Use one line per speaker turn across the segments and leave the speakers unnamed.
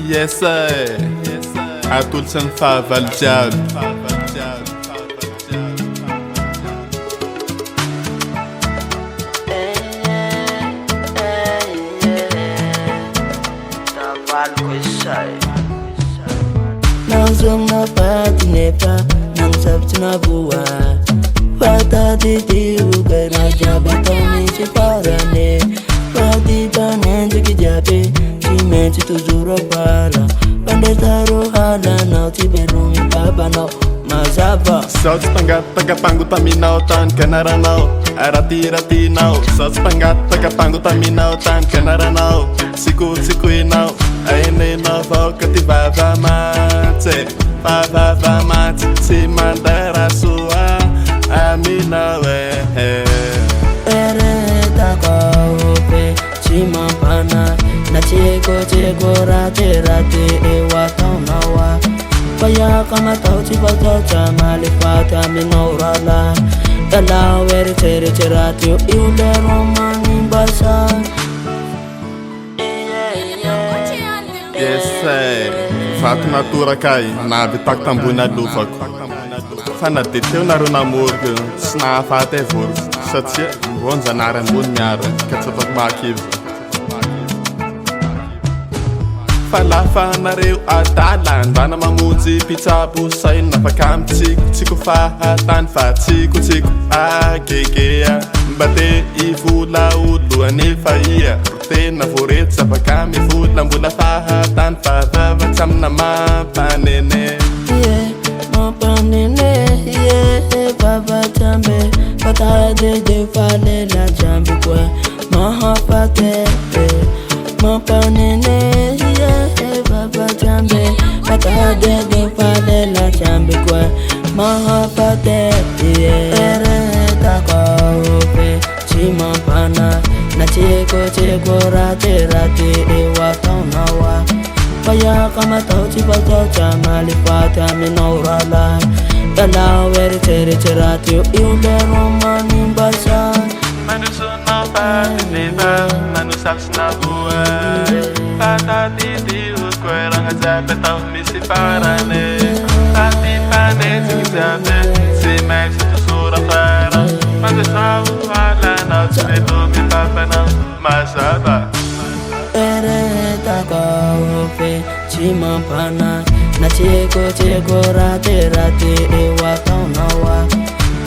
Yes I atolotry ny fahavalo jiaby.
Nauzong na pati nepa nang sabti na buwa Pata titiru kay na jabi tani si parane Pati panen si kijabi si menci tuzuro para Pandetaro hala na ti berumi baba na mazaba
Sao tsy pangataka taminao tany kanaranao aratiratianao sao tsy pangataka taminao tany kanaranao tsikotsikoinao ainenao vaoka ty vavamatsy vavavamatsy tsy mandarasoa aminao
Iaretako pe tsy mampana na tseko raterate eo ataonaoa Payaka matao tsy fatao tsamaly faty aminao rala Dalao eritreriteraty io lero manimbasa
Yes vato natoraka navy tako tambony alofako fa na de teo nareo namoroko tsy nahafaty vory satria vonjanary ambony miara ka tsy ataoko mahakivy fa lafa nareo adala andana mamonjy pitsabo saina nafaka mitsikotsiko fahatany fa tsikotsiko agegea mba te ivola olo anefa ia tena vorety zavaka mivola mbola fahatany fa vavatsy amina mampanene
mampanene vavatsy ambe fatadede falela jamby koa mahafate mampanene vavatsy ambe fatadede falela jamby koa mahafate Iaretako pe tsy mampana na tseko raterate eo ataonaoa Payaka matao tsy fatao tsamaly faty aminao rala Dalao eritreriteraty io lero manimbasa
Manusonao faty nefa manusafsina voa fatatitiho koeragna jiaby atao misy farane faty fanetsiny jiaby tsy maintsy tosora fara mandesao halanao tsy melomy papanao mazava
Iaretako pe tsy mampana na tseko raterate eo ataonaoa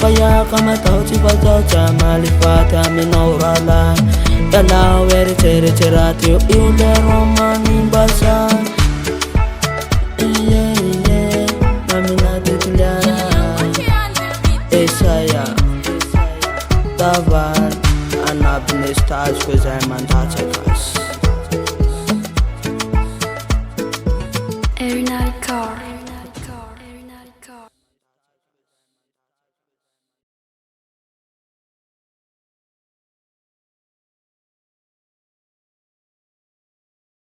Payaka matao tsy fatao tsamaly faty aminao rala Dalao eritreriteraty io lero manimbasa Mamina de Tuléar Esaya DAVALD anabon'ny stage koa zay mandatsaka azy
Iaretako